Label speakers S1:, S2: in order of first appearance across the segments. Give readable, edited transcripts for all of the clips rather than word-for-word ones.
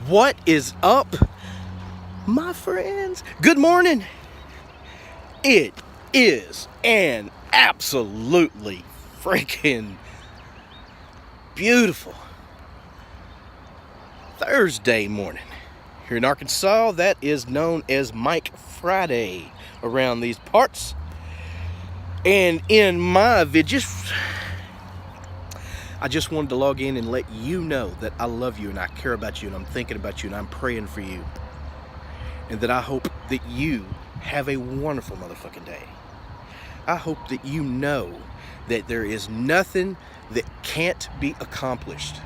S1: What is up, my friends? Good morning. It is an absolutely freaking beautiful Thursday morning. Here in Arkansas, that is known as Mike Friday around these parts. And in my videos, I just wanted to log in and let you know that I love you and I care about you and I'm thinking about you and I'm praying for you. And that I hope that you have a wonderful motherfucking day. I hope that you know that there is nothing that can't be accomplished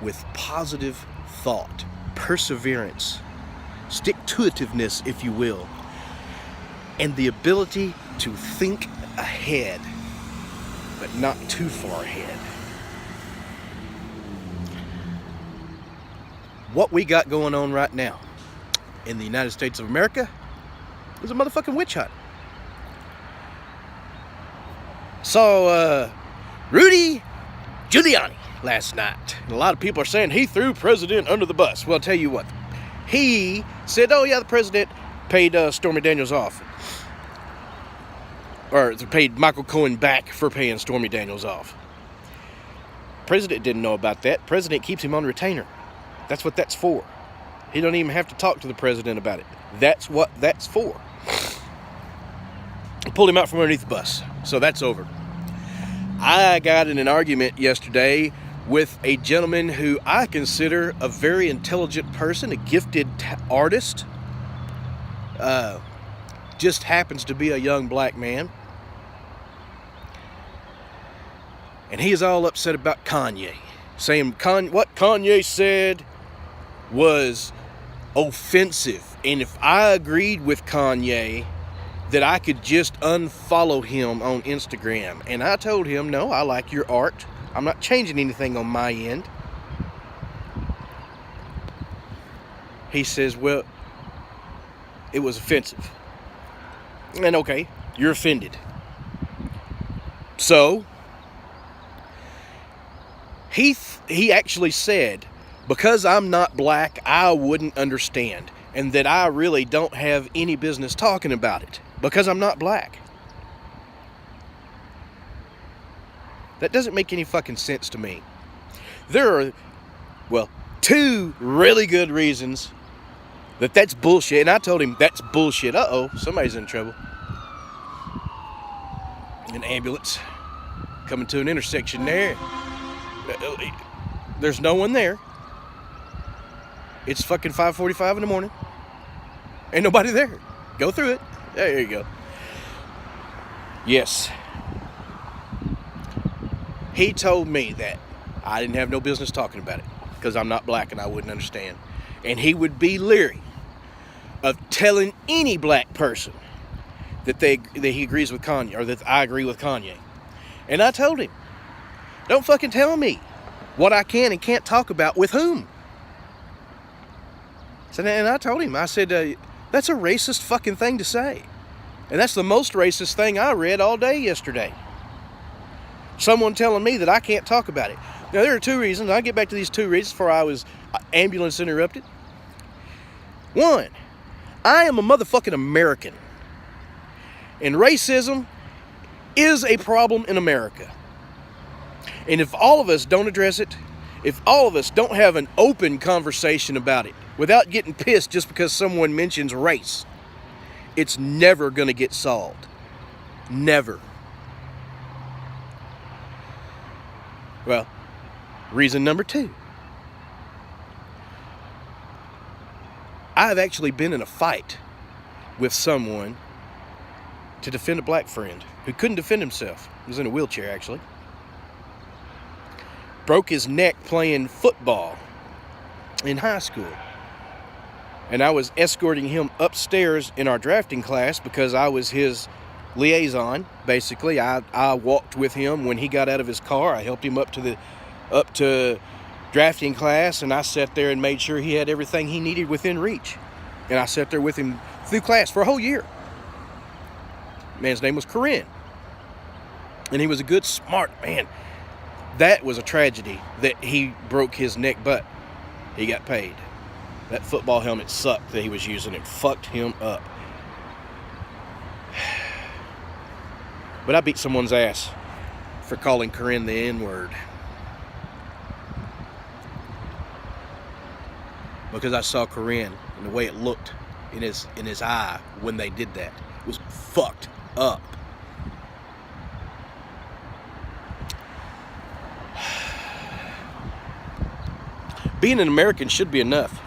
S1: with positive thought, perseverance, stick-to-itiveness, if you will, and the ability to think ahead, but not too far ahead. What we got going on right now in the United States of America is a motherfucking witch hunt. Saw Rudy Giuliani last night. And a lot of people are saying he threw president under the bus. Well, I'll tell you what. He said, oh yeah, the president paid Stormy Daniels off. Or paid Michael Cohen back for paying Stormy Daniels off. President didn't know about that. President keeps him on retainer. That's what that's for. He don't even have to talk to the president about it. That's what that's for. Pulled him out from underneath the bus. So that's over. I got in an argument yesterday with a gentleman who I consider a very intelligent person, a gifted artist. Just happens to be a young black man. And he is all upset about Kanye. Saying what Kanye said was offensive. And if I agreed with Kanye, that I could just unfollow him on Instagram. And I told him, no, I like your art. I'm not changing anything on my end. He says, well, it was offensive. And okay, you're offended. So, he actually said, because I'm not black, I wouldn't understand. And that I really don't have any business talking about it. Because I'm not black. That doesn't make any fucking sense to me. There are, well, two really good reasons that that's bullshit. And I told him that's bullshit. Uh-oh, somebody's in trouble. An ambulance coming to an intersection there. There's no one there. It's fucking 5:45 in the morning. Ain't nobody there. Go through it. There you go. Yes. He told me that I didn't have no business talking about it because I'm not black and I wouldn't understand. And he would be leery of telling any black person that he agrees with Kanye, or that I agree with Kanye. And I told him, don't fucking tell me what I can and can't talk about with whom. So, and I told him, I said, that's a racist fucking thing to say. And that's the most racist thing I read all day yesterday. Someone telling me that I can't talk about it. Now, there are two reasons. I'll get back to these two reasons before I was ambulance interrupted. One, I am a motherfucking American. And racism is a problem in America. And if all of us don't address it, if all of us don't have an open conversation about it, without getting pissed just because someone mentions race, it's never going to get solved. Never. Well, reason number two. I've actually been in a fight with someone to defend a black friend who couldn't defend himself. He was in a wheelchair, actually. Broke his neck playing football in high school. And I was escorting him upstairs in our drafting class because I was his liaison, basically. I walked with him when he got out of his car. I helped him up to drafting class, and I sat there and made sure he had everything he needed within reach. And I sat there with him through class for a whole year. Man's name was Corinne. And he was a good, smart man. That was a tragedy that he broke his neck, but he got paid. That football helmet sucked that he was using. It fucked him up. But I beat someone's ass for calling Corinne the N-word. Because I saw Corinne and the way it looked in his eye when they did that. It was fucked up. Being an American should be enough.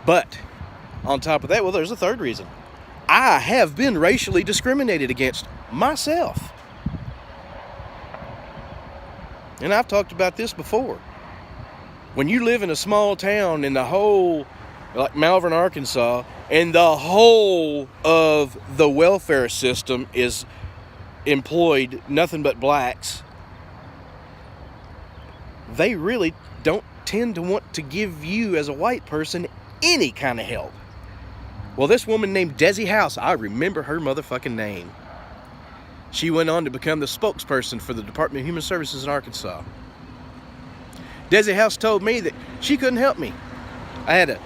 S1: But on top of that, well, there's a third reason. I have been racially discriminated against myself. And I've talked about this before. When you live in a small town in the whole, like Malvern, Arkansas, and the whole of the welfare system is employed nothing but blacks, they really don't tend to want to give you as a white person any kind of help. Well, this woman named Desi House, I remember her motherfucking name. She went on to become the spokesperson for the Department of Human Services in Arkansas. Desi House told me that she couldn't help me. I had a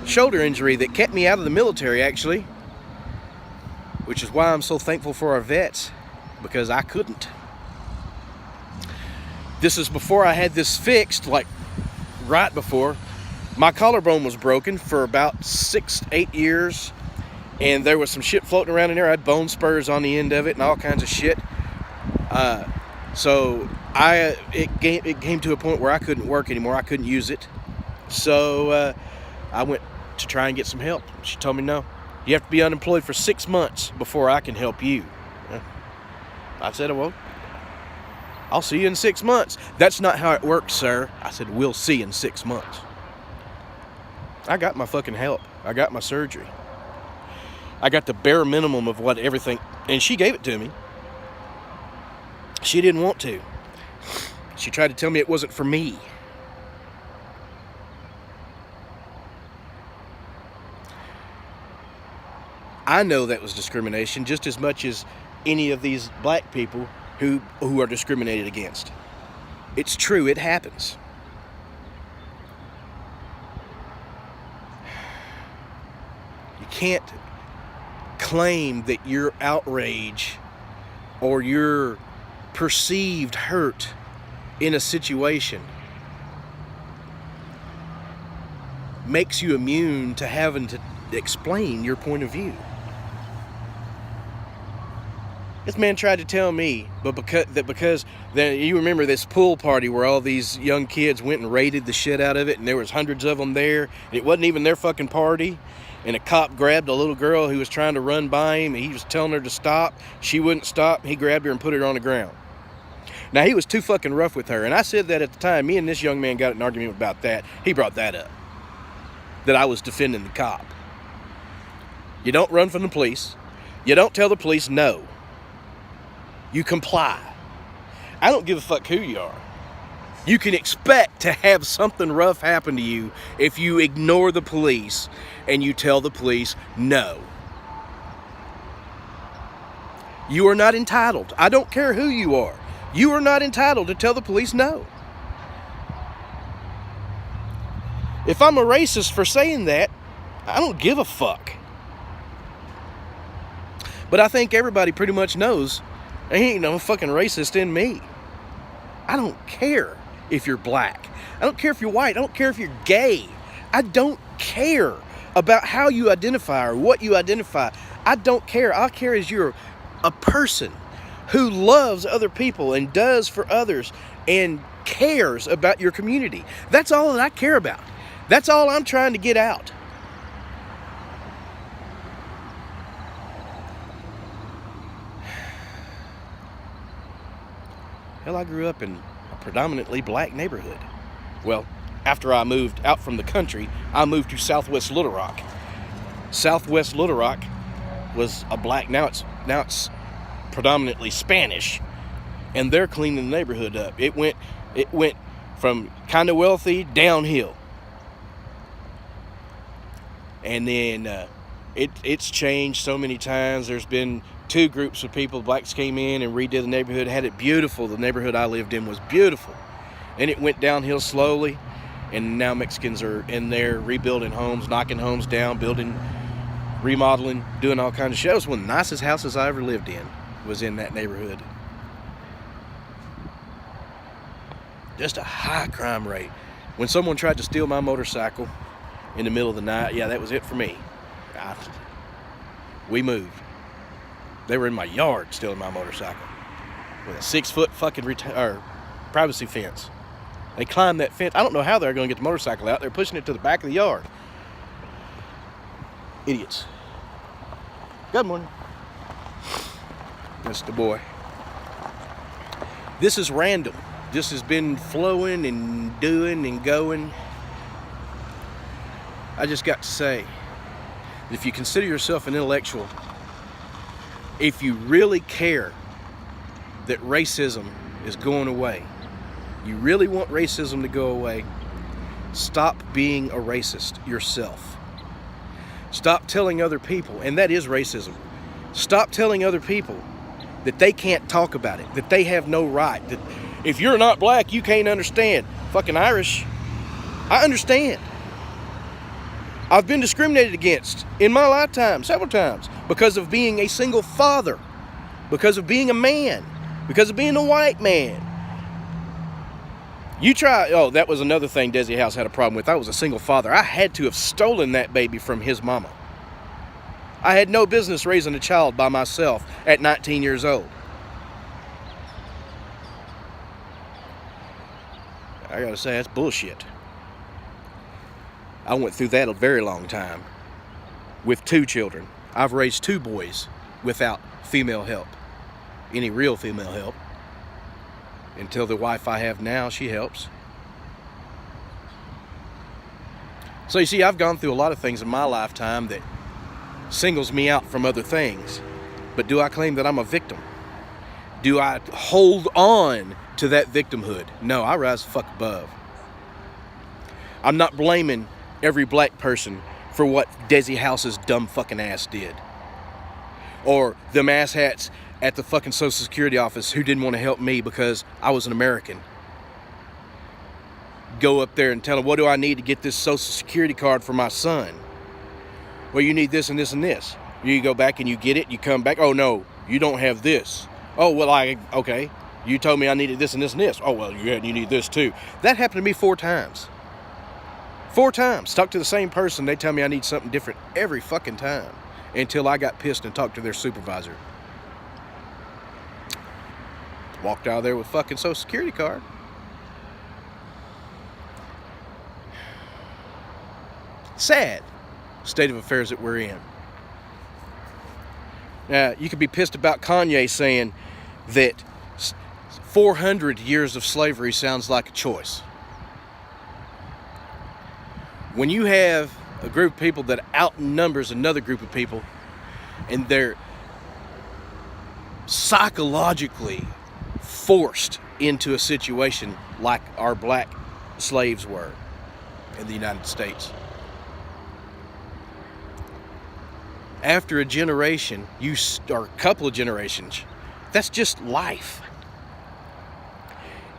S1: shoulder injury that kept me out of the military, actually, which is why I'm so thankful for our vets, because I couldn't. This is before I had this fixed, like right before. My collarbone was broken for about 6-8 years, and there was some shit floating around in there. I had bone spurs on the end of it and all kinds of shit. So it came to a point where I couldn't work anymore. I couldn't use it. So I went to try and get some help. She told me, no, you have to be unemployed for 6 months before I can help you. I said, well, I'll see you in 6 months. That's not how it works, sir. I said, we'll see in 6 months. I got my fucking help. I got my surgery. I got the bare minimum of what everything, and she gave it to me. She didn't want to. She tried to tell me it wasn't for me. I know that was discrimination just as much as any of these black people who are discriminated against. It's true, it happens. You can't claim that your outrage or your perceived hurt in a situation makes you immune to having to explain your point of view. This man tried to tell me, because you remember this pool party where all these young kids went and raided the shit out of it, and there was hundreds of them there, and it wasn't even their fucking party, and a cop grabbed a little girl who was trying to run by him, and he was telling her to stop. She wouldn't stop. He grabbed her and put her on the ground. Now, he was too fucking rough with her, and I said that at the time. Me and this young man got in an argument about that. He brought that up, that I was defending the cop. You don't run from the police. You don't tell the police no. You comply. I don't give a fuck who you are. You can expect to have something rough happen to you if you ignore the police and you tell the police no. You are not entitled. I don't care who you are. You are not entitled to tell the police no. If I'm a racist for saying that, I don't give a fuck. But I think everybody pretty much knows there ain't no fucking racist in me. I don't care if you're black. I don't care if you're white. I don't care if you're gay. I don't care about how you identify or what you identify. I don't care. All I care is you're a person who loves other people and does for others and cares about your community. That's all that I care about. That's all I'm trying to get out. Hell, I grew up in a predominantly black neighborhood. Well, after I moved out from the country, I moved to Southwest Little Rock. Southwest Little Rock was a black, now it's predominantly Spanish, and they're cleaning the neighborhood up. It went from kind of wealthy downhill. And then it's changed so many times. There's been two groups of people. Blacks came in and redid the neighborhood, had it beautiful. The neighborhood I lived in was beautiful. And it went downhill slowly. And now Mexicans are in there rebuilding homes, knocking homes down, building, remodeling, doing all kinds of shit. That was one of the nicest houses I ever lived in, was in that neighborhood. Just a high crime rate. When someone tried to steal my motorcycle in the middle of the night, yeah, that was it for me. We moved. They were in my yard stealing my motorcycle with a 6-foot fucking privacy fence. They climbed that fence. I don't know how they're going to get the motorcycle out. They're pushing it to the back of the yard. Idiots. Good morning. That's the boy. This is random. This has been flowing and doing and going. I just got to say, if you consider yourself an intellectual, if you really care that racism is going away, you really want racism to go away, stop being a racist yourself. Stop telling other people, and that is racism, stop telling other people that they can't talk about it, that they have no right, that if you're not black, you can't understand. Fucking Irish, I understand. I've been discriminated against in my lifetime several times because of being a single father, because of being a man, because of being a white man. You try, oh, that was another thing Desi House had a problem with. I was a single father. I had to have stolen that baby from his mama. I had no business raising a child by myself at 19 years old. I gotta say, that's bullshit. I went through that a very long time with 2 children. I've raised 2 boys without female help, any real female help. Until the wife I have now, she helps. So you see, I've gone through a lot of things in my lifetime that singles me out from other things. But do I claim that I'm a victim? Do I hold on to that victimhood? No, I rise the fuck above. I'm not blaming every black person for what Desi House's dumb fucking ass did. Or them asshats at the fucking Social Security office who didn't want to help me because I was an American. Go up there and tell them, what do I need to get this Social Security card for my son? Well, you need this and this and this. You go back and you get it, you come back, oh no, you don't have this. Oh, well, okay, you told me I needed this and this and this. Oh, well, you need this too. That happened to me 4 times. 4 times. Talk to the same person, they tell me I need something different every fucking time until I got pissed and talked to their supervisor. Walked out of there with fucking Social Security card. Sad state of affairs that we're in. Now, you could be pissed about Kanye saying that 400 years of slavery sounds like a choice. When you have a group of people that outnumbers another group of people, and they're psychologically forced into a situation like our black slaves were in the United States. After a generation, or a couple of generations, that's just life.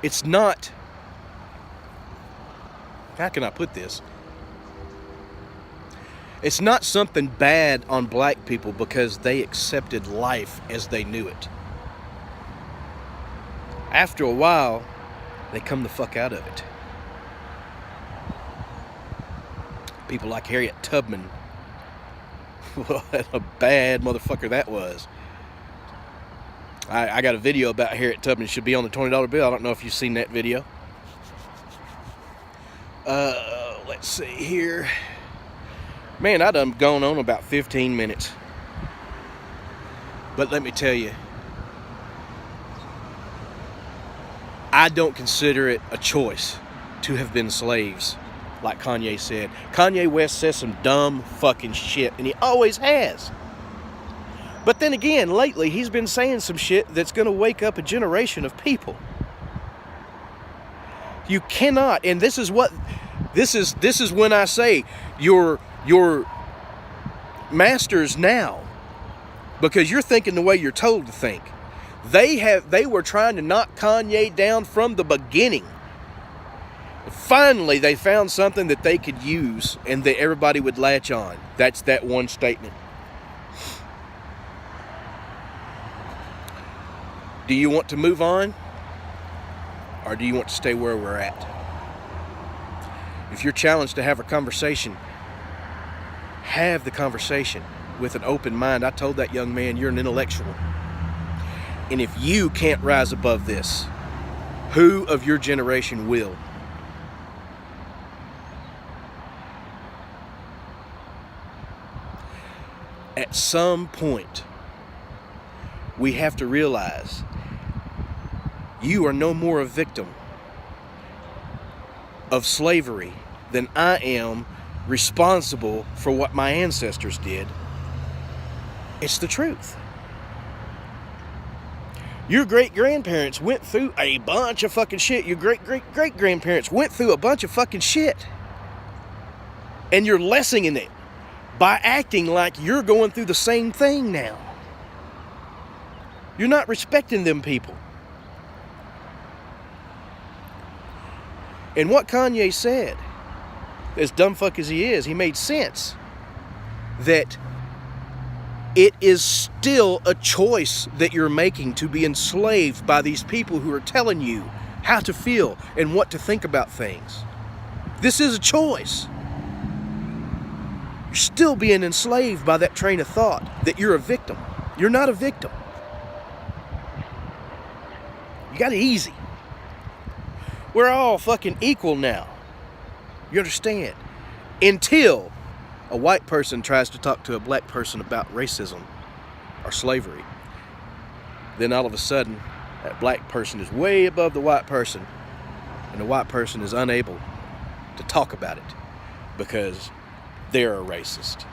S1: It's not, how can I put this? It's not something bad on black people because they accepted life as they knew it. After a while, they come the fuck out of it. People like Harriet Tubman. What a bad motherfucker that was. I got a video about Harriet Tubman. It should be on the $20 bill. I don't know if you've seen that video. Let's see here. Man, I done gone on about 15 minutes. But let me tell you, I don't consider it a choice to have been slaves, like Kanye said. Kanye West says some dumb fucking shit, and he always has. But then again, lately, he's been saying some shit that's going to wake up a generation of people. You cannot, and this is when I say your masters now, because you're thinking the way you're told to think. They were trying to knock Kanye down from the beginning. Finally, they found something that they could use and that everybody would latch on. That's that one statement. Do you want to move on? Or do you want to stay where we're at? If you're challenged to have a conversation, have the conversation with an open mind. I told that young man, you're an intellectual. And if you can't rise above this, who of your generation will? At some point, we have to realize you are no more a victim of slavery than I am responsible for what my ancestors did. It's the truth. Your great-grandparents went through a bunch of fucking shit. Your great-great-great-grandparents went through a bunch of fucking shit. And you're lessening it by acting like you're going through the same thing now. You're not respecting them people. And what Kanye said, as dumb fuck as he is, he made sense. That it is still a choice that you're making to be enslaved by these people who are telling you how to feel and what to think about things. This is a choice. You're still being enslaved by that train of thought that you're a victim. You're not a victim. You got it easy. We're all fucking equal now. You understand? Until a white person tries to talk to a black person about racism or slavery. Then all of a sudden, that black person is way above the white person, and the white person is unable to talk about it because they're a racist.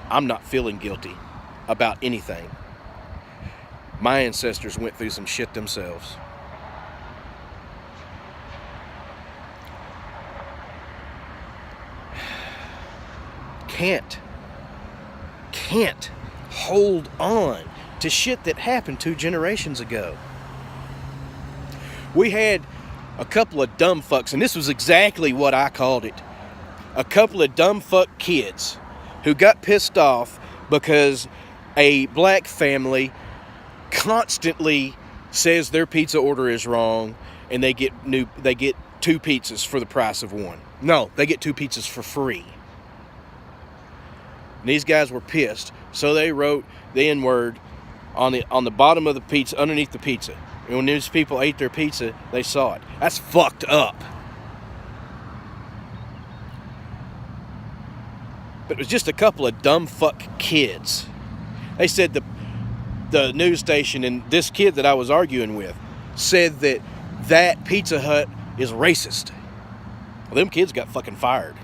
S1: I'm not feeling guilty about anything. My ancestors went through some shit themselves. Can't hold on to shit that happened 2 generations ago. We had a couple of dumb fucks, and this was exactly what I called it. A couple of dumb fuck kids who got pissed off because a black family constantly says their pizza order is wrong and they get 2 pizzas for the price of 1. No, they get 2 pizzas for free. And these guys were pissed, so they wrote the N-word on the bottom of the pizza, underneath the pizza. And when these people ate their pizza, they saw it. That's fucked up. But it was just a couple of dumb fuck kids. They said the news station and this kid that I was arguing with said that Pizza Hut is racist. Well, them kids got fucking fired.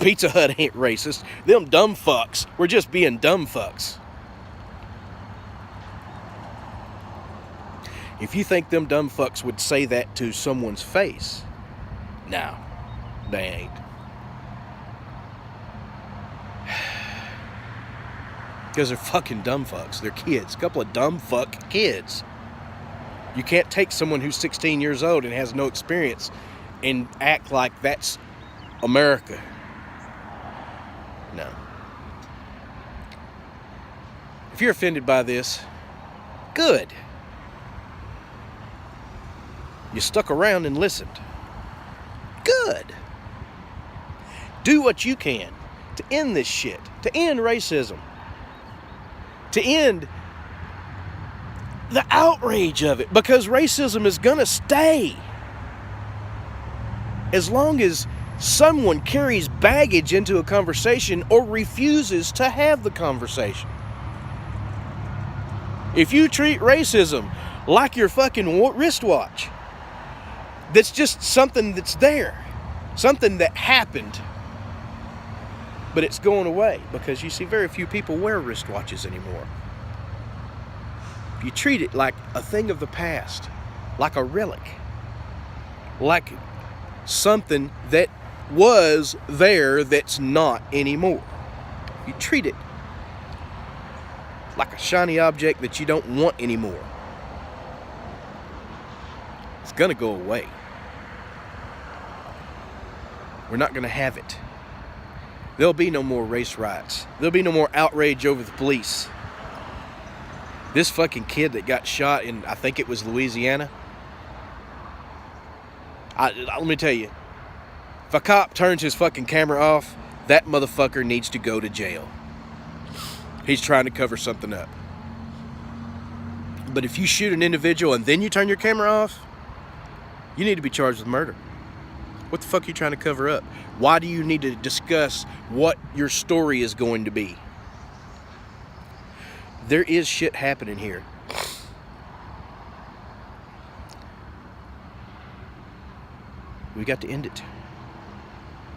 S1: Pizza Hut ain't racist. Them dumb fucks were just being dumb fucks. If you think them dumb fucks would say that to someone's face, no, they ain't. Because they're fucking dumb fucks. They're kids. A couple of dumb fuck kids. You can't take someone who's 16 years old and has no experience and act like that's America. No. If you're offended by this, good. You stuck around and listened. Good. Do what you can to end this shit, to end racism, to end the outrage of it, because racism is gonna stay as long as someone carries baggage into a conversation or refuses to have the conversation. If you treat racism like your fucking wristwatch, that's just something that's there, something that happened, but it's going away because you see very few people wear wristwatches anymore. If you treat it like a thing of the past, like a relic, like something that was there that's not anymore. You treat it like a shiny object that you don't want anymore. It's gonna go away. We're not going to have it. There'll be no more race riots. There'll be no more outrage over the police. This fucking kid that got shot in, I think it was Louisiana. Let me tell you, if a cop turns his fucking camera off, that motherfucker needs to go to jail. He's trying to cover something up. But if you shoot an individual and then you turn your camera off, you need to be charged with murder. What the fuck are you trying to cover up? Why do you need to discuss what your story is going to be? There is shit happening here. We got to end it.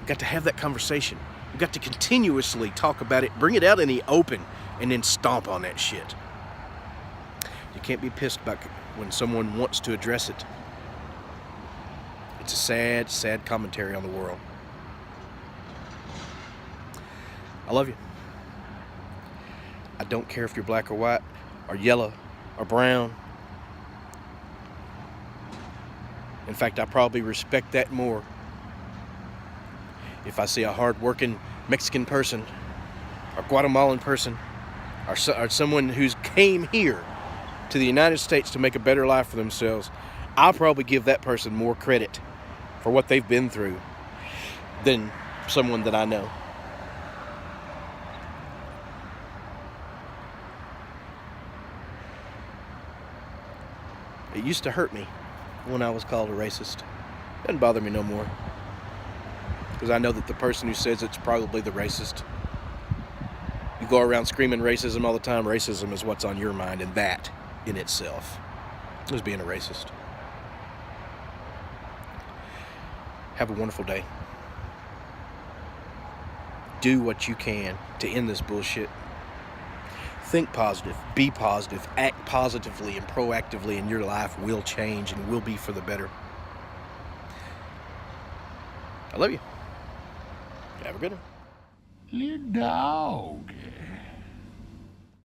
S1: We got to have that conversation. We got to continuously talk about it, bring it out in the open, and then stomp on that shit. You can't be pissed about when someone wants to address it. It's a sad, sad commentary on the world. I love you. I don't care if you're black or white, or yellow, or brown. In fact, I probably respect that more if I see a hard-working Mexican person, or Guatemalan person, or someone who's came here to the United States to make a better life for themselves. I'll probably give that person more credit for what they've been through than someone that I know. It used to hurt me when I was called a racist. It doesn't bother me no more, because I know that the person who says it's probably the racist. You go around screaming racism all the time. Racism is what's on your mind, and that in itself is being a racist. Have a wonderful day. Do what you can to end this bullshit. Think positive, be positive, act positively and proactively, and your life will change and will be for the better. I love you. Have a good one.
S2: Lil Doggy.